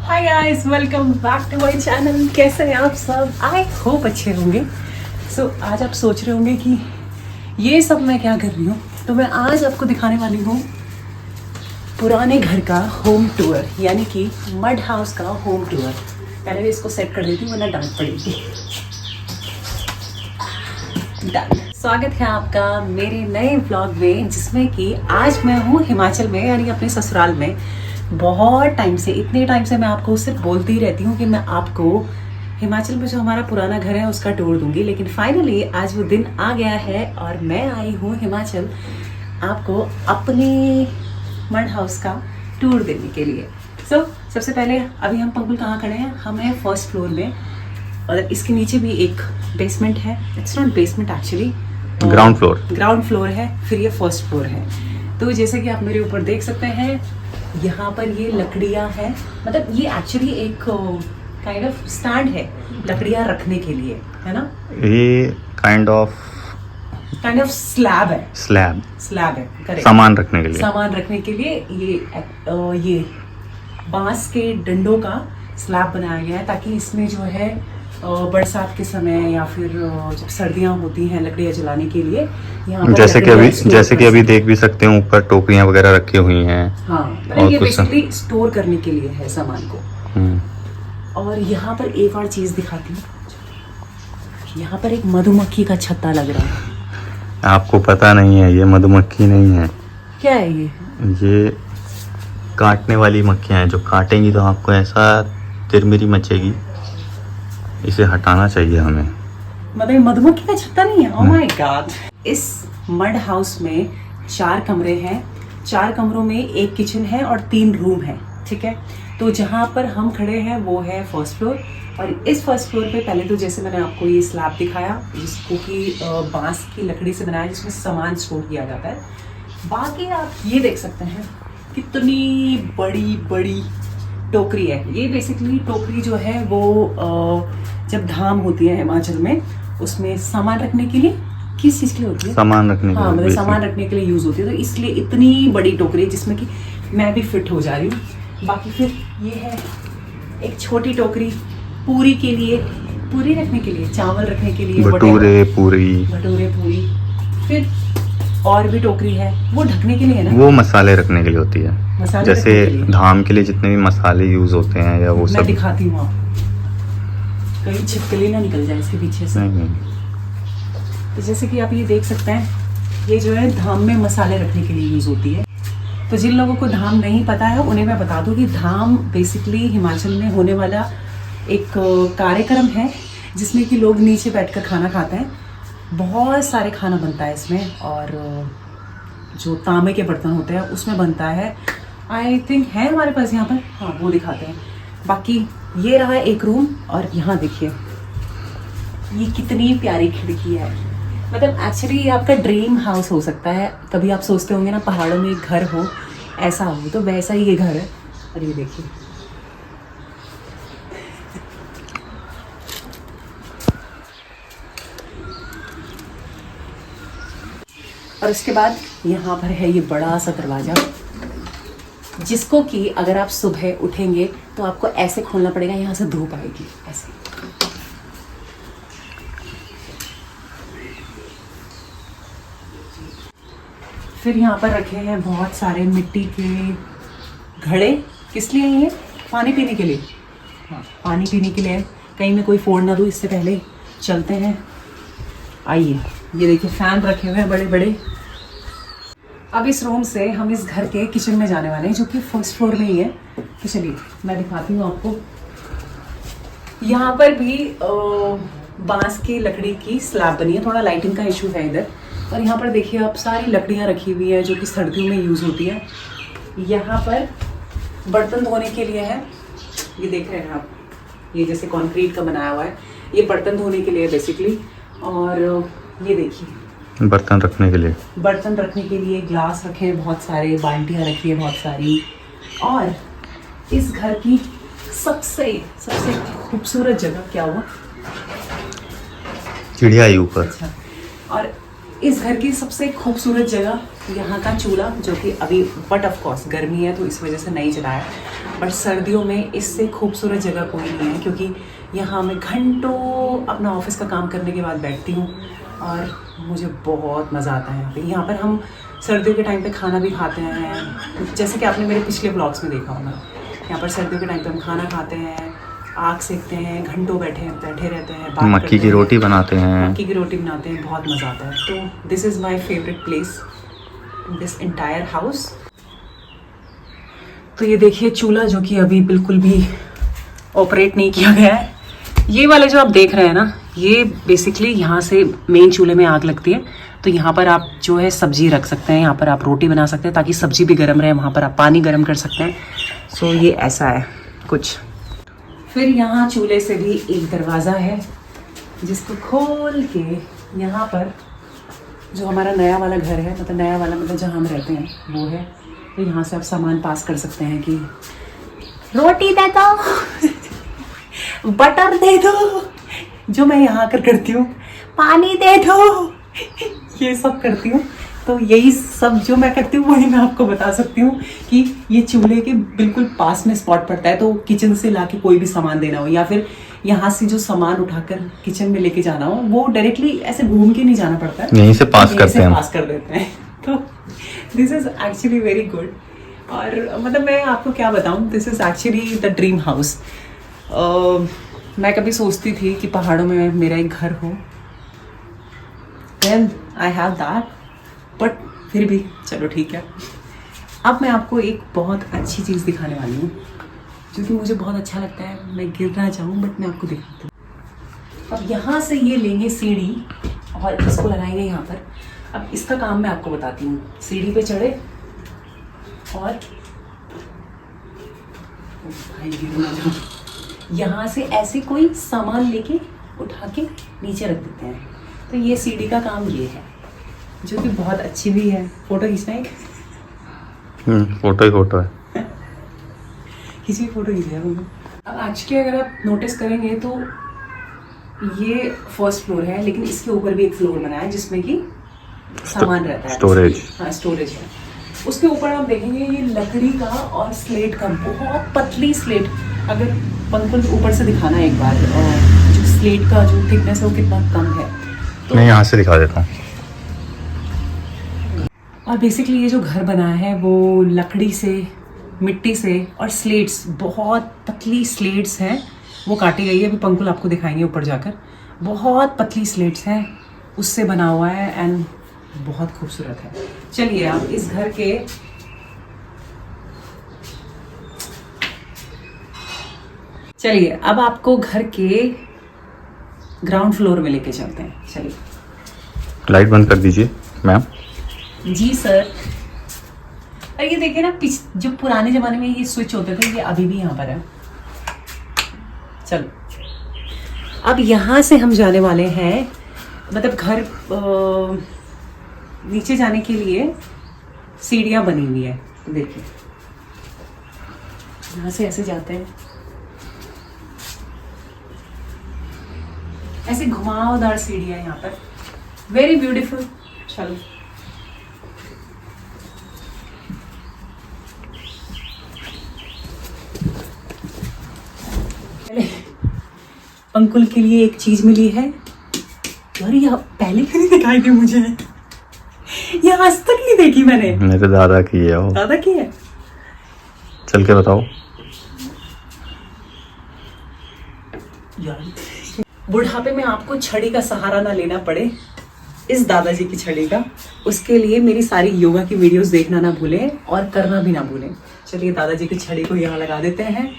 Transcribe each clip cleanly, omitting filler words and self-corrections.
Hi guys, welcome back to my channel. कैसे हैं आप सब? आई होप अच्छे होंगे। आज आप सोच रहे होंगे कि ये सब मैं क्या कर रही हूँ, तो मैं आज आपको दिखाने वाली हूँ पुराने घर का होम टूर, यानी कि मड हाउस का होम टूर। पहले भी इसको सेट कर देती हूँ वरना डांट पड़ेगी। डन। स्वागत है आपका मेरे नए व्लॉग में, जिसमें कि आज मैं हूँ हिमाचल में, यानी अपने ससुराल में। बहुत टाइम से, इतने टाइम से मैं आपको सिर्फ बोलती ही रहती हूँ कि मैं आपको हिमाचल में जो हमारा पुराना घर है उसका टूर दूंगी, लेकिन फाइनली आज वो दिन आ गया है और मैं आई हूँ हिमाचल आपको अपने मड हाउस का टूर देने के लिए। सबसे पहले अभी हम पंकुल कहाँ खड़े हैं? हम हैं फर्स्ट फ्लोर में, और इसके नीचे भी एक बेसमेंट है। It's not basement actually, ground floor है, फिर ये फर्स्ट फ्लोर है। तो जैसे कि आप मेरे ऊपर देख सकते हैं, यहाँ पर ये लकड़ियाँ हैं, मतलब ये एक्चुअली एक काइंड ऑफ स्टैंड है लकड़ियाँ रखने के लिए, है ना? ये काइंड ऑफ स्लैब है, करेक्ट। सामान रखने के लिए ये बांस के डंडों का स्लैब बनाया गया है, ताकि इसमें जो है बरसात के समय या फिर जब सर्दियां होती हैं लकड़ियां जलाने के लिए यहाँ पर जैसे कि अभी देख भी सकते हैं, ऊपर टोकरियां वगैरह रखी हुई हैं। हाँ, मतलब ये बेसिकली स्टोर करने के लिए है सामान को। और यहाँ पर एक और चीज दिखाती हूँ, यहाँ पर एक मधुमक्खी का छत्ता लग रहा है। आपको पता नहीं है, ये मधुमक्खी नहीं है। क्या है ये काटने वाली मक्खियां हैं, जो काटेंगी तो आपको ऐसा तिरमिरी मचेगी। इसे हटाना चाहिए हमें। मतलब मधुमक्खी का छत्ता नहीं है? Oh my God. इस मड हाउस में 4 कमरे हैं। 4 कमरों में एक किचन है और 3 रूम है, ठीक है। तो जहाँ पर हम खड़े हैं वो है फर्स्ट फ्लोर, और इस फर्स्ट फ्लोर पे पहले तो जैसे मैंने आपको ये स्लैब दिखाया, जिसको कि बांस की लकड़ी से बनाया, जिसमें सामान स्टोर किया जाता है। बाकी आप ये देख सकते हैं कितनी बड़ी बड़ी टोकरी है। ये बेसिकली टोकरी जो है वो जब धाम होती है हिमाचल में, उसमें सामान रखने के लिए, किस चीज के लिए होती है? सामान रखने के लिए। हाँ, मतलब सामान रखने के लिए यूज होती है, तो इसलिए इतनी बड़ी टोकरी, जिसमें कि मैं भी फिट हो जा रही हूँ। बाकी फिर ये है एक छोटी टोकरी पूरी के लिए, पूरी रखने के लिए, चावल रखने के लिए, भटूरे पूरी। फिर और भी टोकरी है, वो ढकने के लिए है ना, वो मसाले रखने के लिए होती है। जैसे धाम के लिए जितने भी मसाले यूज होते हैं या वो सब। मैं दिखाती हूँ आपको, कहीं छिपकली ना निकल जाए इसके पीछे से। तो जैसे कि आप ये देख सकते हैं, ये जो है धाम में मसाले रखने के लिए यूज होती है। तो जिन लोगों को धाम नहीं पता है उन्हें मैं बता दूं कि धाम बेसिकली हिमाचल में होने वाला एक कार्यक्रम है, जिसमें कि लोग नीचे बैठकर खाना खाते हैं। बहुत सारे खाना बनता है इसमें, और जो तांबे के बर्तन होते हैं उसमें बनता है। आई थिंक है हमारे पास यहाँ पर, हाँ वो दिखाते हैं। बाकी ये रहा एक रूम, और यहाँ देखिए ये कितनी प्यारी खिड़की है। मतलब एक्चुअली ये आपका ड्रीम हाउस हो सकता है। कभी आप सोचते होंगे ना पहाड़ों में एक घर हो, ऐसा हो, तो वैसा ही ये घर है। और ये देखिए, और उसके बाद यहाँ पर है ये बड़ा सा दरवाजा, जिसको कि अगर आप सुबह उठेंगे तो आपको ऐसे खोलना पड़ेगा, यहाँ से धूप आएगी ऐसे। फिर यहाँ पर रखे हैं बहुत सारे मिट्टी के घड़े। किस लिए? ये पानी पीने के लिए। हाँ, पानी पीने के लिए। कहीं मैं कोई फोड़ ना दूँ इससे पहले चलते हैं। आइए, ये देखिए फैन रखे हुए हैं बड़े बड़े। अब इस रूम से हम इस घर के किचन में जाने वाले हैं, जो कि फर्स्ट फ्लोर में ही है। तो चलिए मैं दिखाती हूँ आपको। यहाँ पर भी बांस की लकड़ी की स्लैब बनी है। थोड़ा लाइटिंग का इशू है इधर। और यहाँ पर देखिए आप सारी लकड़ियाँ रखी हुई है, जो कि सर्दियों में यूज़ होती है। यहाँ पर बर्तन धोने के लिए है, ये देख रहे हैं आप, ये जैसे कंक्रीट का बनाया हुआ है, ये बर्तन धोने के लिए बेसिकली। और ये देखिए बर्तन रखने के लिए ग्लास रखे हैं बहुत सारे, बाल्टियाँ रखी है बहुत सारी। और इस घर की सबसे खूबसूरत जगह क्या हुआ? चिड़िया आई ऊपर। अच्छा, और इस घर की सबसे खूबसूरत जगह यहाँ का चूल्हा, जो कि अभी बट ऑफ कोर्स गर्मी है तो इस वजह से नहीं जलाया, बट सर्दियों में इससे खूबसूरत जगह कोई नहीं है, क्योंकि यहाँ मैं घंटों अपना ऑफिस का काम करने के बाद बैठती हूँ और मुझे बहुत मज़ा आता है यहाँ पे। यहाँ पर हम सर्दियों के टाइम पे खाना भी खाते हैं, जैसे कि आपने मेरे पिछले ब्लॉग्स में देखा होगा। यहाँ पर सर्दियों के टाइम पे हम खाना खाते हैं, आग सेकते हैं, घंटों बैठे रहते हैं, बात मक्की की रोटी बनाते हैं। मक्की की रोटी बनाते हैं, बहुत मज़ा आता है। तो this is my favourite place in this entire house. तो ये देखिए चूल्हा जो कि अभी बिल्कुल भी ऑपरेट नहीं किया गया है। ये वाले जो आप देख रहे हैं ना, ये बेसिकली यहाँ से मेन चूल्हे में आग लगती है, तो यहाँ पर आप जो है सब्जी रख सकते हैं, यहाँ पर आप रोटी बना सकते हैं ताकि सब्जी भी गर्म रहे, वहाँ पर आप पानी गर्म कर सकते हैं। सो ये ऐसा है कुछ। फिर यहाँ चूल्हे से भी एक दरवाज़ा है जिसको खोल के यहाँ पर जो हमारा नया वाला घर है, मतलब नया वाला मतलब जहाँ हम रहते हैं वो है, तो यहाँ से आप सामान पास कर सकते हैं कि रोटी दे दो, बटर दे दो, जो मैं यहाँ आकर करती हूँ, पानी दे दो, ये सब करती हूँ। तो यही सब जो मैं करती हूँ वही मैं आपको बता सकती हूँ कि ये चूल्हे के बिल्कुल पास में स्पॉट पड़ता है। तो किचन से लाके कोई भी सामान देना हो या फिर यहाँ से जो सामान उठाकर किचन में लेके जाना हो, वो डायरेक्टली ऐसे घूम के नहीं जाना पड़ता है, यहीं से पास करते हैं, पास कर देते हैं। तो this is actually very good. और मतलब मैं आपको क्या बताऊँ, this is actually the dream house. मैं कभी सोचती थी कि पहाड़ों में मेरा एक घर हो, then I have that, but फिर भी चलो ठीक है। अब मैं आपको एक बहुत अच्छी चीज़ दिखाने वाली हूँ जो कि मुझे बहुत अच्छा लगता है। मैं गिर ना जाऊँ बट मैं आपको दिखाती हूँ। अब यहाँ से ये लेंगे सीढ़ी और इसको लगाएंगे यहाँ पर। अब इसका काम मैं आपको बताती हूँ। सीढ़ी पे चढ़े और भाई गिर ना जाऊँ, यहाँ से ऐसे कोई सामान लेके उठा के नीचे रख देते हैं। तो ये सीढ़ी का काम ये है, जो कि बहुत अच्छी भी है। फोटो खींचना है, फोटो ही फोटो है, किसी फोटो खींचा है। अब एक्चुअली अगर आप नोटिस करेंगे तो ये फर्स्ट फ्लोर है, लेकिन इसके ऊपर भी एक फ्लोर बना है जिसमें कि सामान रहता है, स्टोरेज। हाँ स्टोरेज है। उसके ऊपर आप देखेंगे ये लकड़ी का और स्लेट का, बहुत पतली स्लेट। अगर पंखुल ऊपर से दिखाना एक बार, जो स्लेट का जो थिकनेस है वो कितना कम है, तो मैं यहाँ से दिखा देता हूँ। और बेसिकली ये जो घर बना है वो लकड़ी से, मिट्टी से और स्लेट्स, बहुत पतली स्लेट्स हैं, वो काटी गई है। अभी पंकुल आपको दिखाएंगे ऊपर जाकर। बहुत पतली स्लेट्स हैं, उससे बना हुआ है एंड बहुत खूबसूरत है। चलिए आप इस घर के अब आपको घर के ग्राउंड फ्लोर में लेके चलते हैं। चलिए। लाइट बंद कर दीजिए मैम। जी सर। और ये देखिए ना, जो पुराने जमाने में ये स्विच होते थे, ये अभी भी यहाँ पर है। चलो अब यहाँ से हम जाने वाले हैं, मतलब घर नीचे जाने के लिए सीढ़ियाँ बनी हुई है। देखिए यहाँ से ऐसे जाते हैं, ऐसे घुमावदार सीढ़ियाँ यहाँ पर, वेरी ब्यूटीफुल। चलो अंकुल के लिए एक चीज मिली है यार, ये पहले क्यों नहीं दिखाई दी मुझे, ये आज तक नहीं देखी मैंने। मेरे दादा की है वो। दादा की है? चल के बताओ यार, बुढ़ापे में आपको छड़ी का सहारा ना लेना पड़े, इस दादाजी की छड़ी का, उसके लिए मेरी सारी योगा की वीडियोस देखना ना भूलें और करना भी ना भूलें। चलिए दादाजी की छड़ी को यहाँ लगा देते हैं।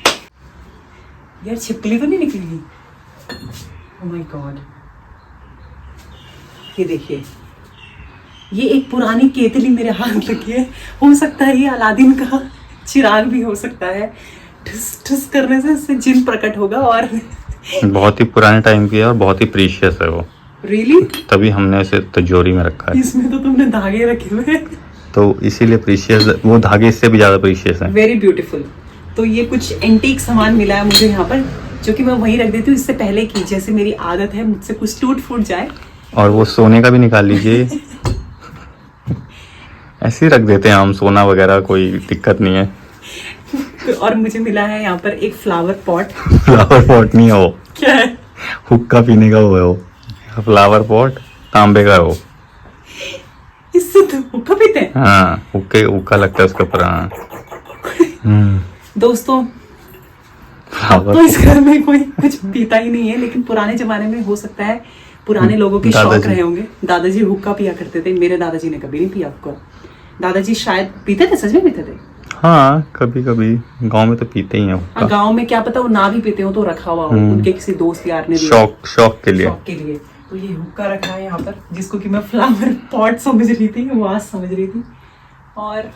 यार छिपकली तो नहीं निकली? ओह माय गॉड, ये देखिए, ये एक पुरानी केतली मेरे हाथ लगी है। हो सकता है ये अलादीन का चिराग भी हो सकता है, ठुस ठुस करने से इससे जिन प्रकट होगा। और बहुत ही पुराने टाइम की है और बहुत ही प्रीशियस है वो। रियली? तभी हमने इसे तिजोरी में रखा है। इसमें तो तुमने धागे रखे हुए हैं, तो इसीलिए प्रीशियस, वो धागे इससे भी ज्यादा प्रीशियस है। Very beautiful. तो ये कुछ एंटीक सामान मिला है मुझे यहाँ पर, जो कि मैं वहीं रख देती हूँ इससे पहले कि जैसे मेरी आदत है मुझसे कुछ टूट फूट जाए। और वो सोने का भी निकाल लीजिए। ऐसे ही रख देते हैं हम, सोना वगैरह कोई दिक्कत नहीं है। और मुझे मिला है यहाँ पर एक फ्लावर पॉट। फ्लावर पॉट नहीं है वो, क्या है? हुक्का पीने का वो है वो। फ्लावर पॉट तांबे का है वो। इससे तो हुक्का पीते हैं। हाँ, हुक्का लगता है उसके ऊपर। हाँ। दोस्तों अब तो इस घर में कोई कुछ पीता ही नहीं है, लेकिन पुराने जमाने में हो सकता है पुराने लोगों के शौक रहे होंगे। दादाजी हुक्का पिया करते थे, मेरे दादाजी ने कभी नहीं पिया हुक्का। दादाजी शायद पीते थे, सच में पीते थे। हाँ, कभी कभी गांव में तो पीते ही हैं। गांव में क्या पता वो ना भी पीते हो तो रखा हुआ हो, उनके किसी दोस्त यार ने दिया शौक के लिए। शौक के लिए। तो ये हुक्का रखा है यहाँ पर, जिसको कि मैं फ्लावर पॉट समझ रही थी, वास समझ रही थी। और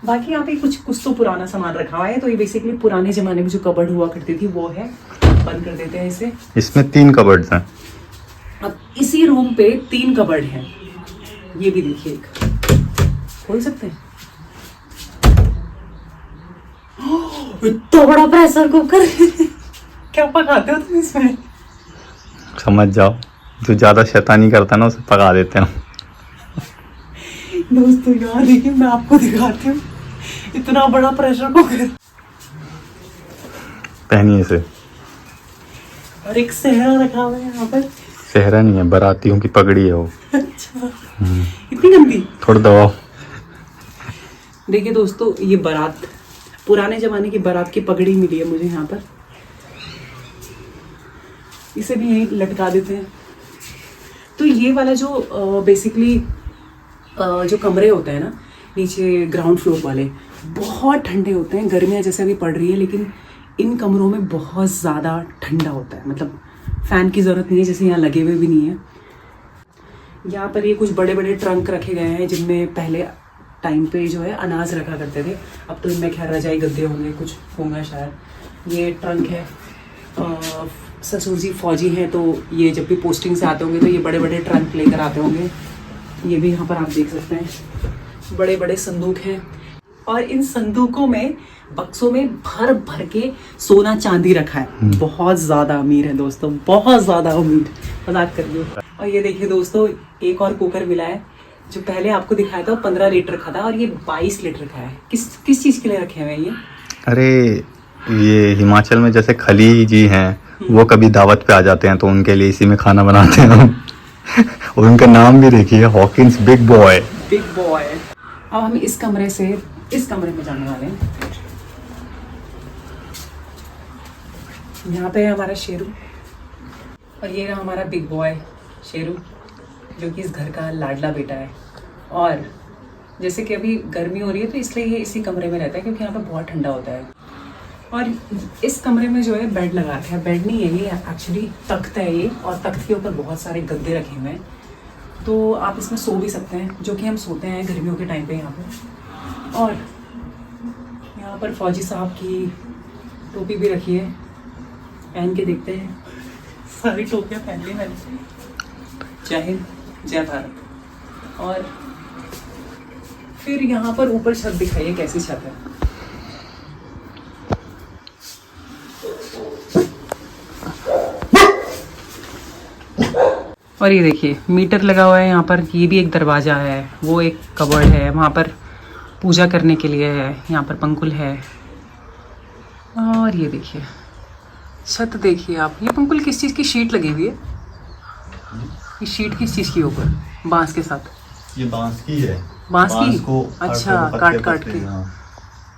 बाकी यहाँ पे कुछ तो पुराना सामान रखा हुआ है। तो ये बेसिकली पुराने जमाने में जो कबर्ड हुआ करती थी वो है। बंद कर देते हैं इसे। इसमें 3 कबर्ड्स हैं। अब इसी रूम पे 3 कबर्ड हैं। ये भी देखिए, एक खोल सकते हैं। इतना बड़ा प्रेशर कुकर। क्या पकाते हो तुम इसमें? समझ जाओ, जो ज्यादा शैतानी करता है ना उसे पका देते हैं। दोस्तों यार देखिए, मैं आपको दिखाती हूँ इतना बड़ा प्रेशर कुकर। पहनिए इसे। और एक सेहरा रखा हुआ है यहाँ पर। सेहरा नहीं है, बारातियों की पगड़ी है वो। अच्छा, इतनी गंदी। थोड़ा दबाओ। देखिए दोस्तों, ये बारात, पुराने जमाने की बारात की पगड़ी मिली है मुझे यहाँ पर। इसे भी यहीं लटका देते हैं। तो ये वाला जो बेसिकली जो कमरे होते हैं ना नीचे ग्राउंड फ्लोर वाले, बहुत ठंडे होते हैं। गर्मियाँ जैसे अभी पड़ रही है, लेकिन इन कमरों में बहुत ज़्यादा ठंडा होता है। मतलब फ़ैन की ज़रूरत नहीं है, जैसे यहाँ लगे हुए भी नहीं है। यहाँ पर ये कुछ बड़े बड़े ट्रंक रखे गए हैं, जिनमें पहले टाइम पे जो है अनाज रखा करते थे। अब तो इनमें खैर रजाई गद्दे होंगे, कुछ होंगे शायद। ये ट्रंक है। ससुर जी फौजी हैं, तो ये जब भी पोस्टिंग से आते होंगे तो ये बड़े बड़े ट्रंक लेकर आते होंगे। ये भी यहाँ पर आप देख सकते हैं, बड़े बड़े संदूक हैं। और इन संदूकों में, बक्सों में भर भर के सोना चांदी रखा है। बहुत ज़्यादा अमीर है दोस्तों, बहुत ज़्यादा अमीर। मजाक कर लो। और ये देखिए दोस्तों, एक और कुकर मिला है। जो पहले आपको दिखाया था वो 15 लीटर का था, और ये 22 लीटर का है। किस चीज़ के लिए रखे हुए हैं ये? अरे ये हिमाचल में जैसे खली जी हैं, वो कभी दावत पे आ जाते हैं तो उनके लिए इसी में खाना बनाते हैं हम। और उनका नाम भी देखिए, Hawkins big boy. Big boy. अब हम इस कमरे से इस कमरे में जाने वाले हैं। यहाँ पे है हमारा शेरू, और ये रहा हमारा बिग बॉय शेरू, जो कि इस घर का लाडला बेटा है। और जैसे कि अभी गर्मी हो रही है तो इसलिए ये इसी कमरे में रहता है, क्योंकि यहाँ पे बहुत ठंडा होता है। और इस कमरे में जो है बेड लगा रखा है। बेड नहीं है ये, एक्चुअली तख्त है ये, और तख्त के ऊपर बहुत सारे गद्दे रखे हुए हैं। तो आप इसमें सो भी सकते हैं, जो कि हम सोते हैं गर्मियों के टाइम पे यहाँ पे। और यहाँ पर फौजी साहब की टोपी भी रखी है, पहन के देखते हैं। सारी टोपियाँ पहन ली मैंने। जय हिंद, जय भारत। और फिर यहाँ पर ऊपर छत दिखाइए, कैसी छत है। और ये देखिए मीटर लगा हुआ है यहाँ पर। ये भी एक दरवाज़ा है, वो एक कबर्ड है, वहाँ पर पूजा करने के लिए है। यहाँ पर पंकुल है। और ये देखिए छत देखिए आप। ये पंकुल किस चीज़ की शीट लगी हुई है? ये शीट किस चीज़ की ऊपर, बांस के साथ? ये बांस की है। बांस की? को अच्छा, काट के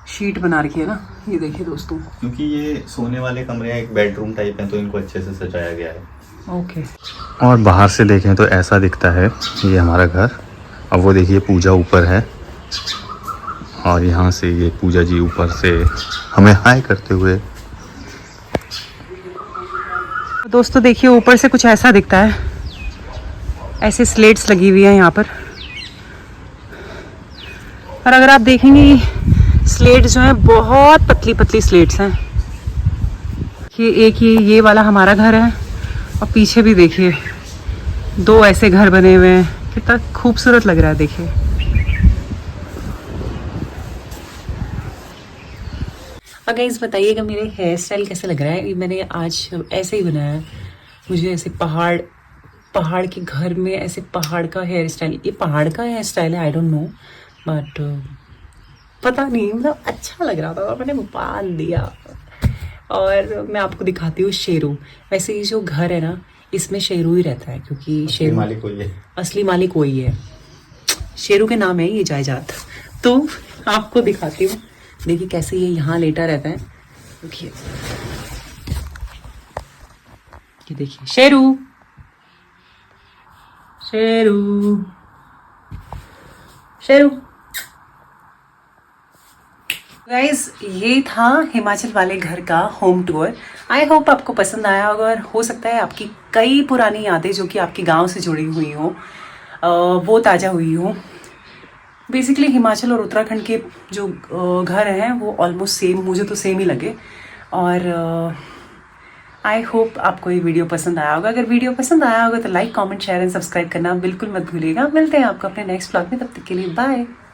शीट बना रखी है ना। ये देखिए दोस्तों, क्योंकि ये सोने वाले कमरे हैं, एक बेडरूम टाइप है, तो इनको अच्छे से सजाया गया है। ओके। और बाहर से देखें तो ऐसा दिखता है ये हमारा घर। अब वो देखिए पूजा ऊपर है, और यहाँ से ये पूजा जी ऊपर से हमें हाय करते हुए। दोस्तों देखिए ऊपर से कुछ ऐसा दिखता है। ऐसे स्लेट्स लगी हुई है यहाँ पर। और अगर आप देखेंगे स्लेट जो है बहुत पतली पतली स्लेट्स हैं। ये वाला हमारा घर है, और पीछे भी देखिए 2 ऐसे घर बने हुए हैं। कितना खूबसूरत लग रहा है देखिए। और गाइस बताइएगा मेरे हेयर स्टाइल कैसा लग रहा है। मैंने आज ऐसे ही बनाया है। मुझे ऐसे पहाड़ के घर में ऐसे पहाड़ का हेयर स्टाइल, ये पहाड़ का हेयर स्टाइल है, आई डोंट नो, बट पता नहीं मतलब अच्छा लग रहा था, मैंने बांध दिया। और मैं आपको दिखाती हूँ शेरू। वैसे ये जो घर है ना, इसमें शेरू ही रहता है, क्योंकि शेरू मालिक कोई है। असली मालिक वही है। शेरू के नाम है ये जायदाद। तो आपको दिखाती हूँ, देखिए कैसे ये यहाँ लेटा रहता है। देखिए ये देखिए शेरू, शेरू, शेरू। गाइज ये था हिमाचल वाले घर का होम टूर। आई होप आपको पसंद आया होगा, और हो सकता है आपकी कई पुरानी यादें जो कि आपके गांव से जुड़ी हुई हो वो ताज़ा हुई हो। बेसिकली हिमाचल और उत्तराखंड के जो घर हैं वो ऑलमोस्ट सेम, मुझे तो सेम ही लगे। और आई होप आपको ये वीडियो पसंद आया होगा। अगर वीडियो पसंद आया होगा तो like, comment, share and subscribe करना बिल्कुल मत भूलिएगा। मिलते हैं आपको अपने नेक्स्ट व्लॉग में, तब तक के लिए बाय।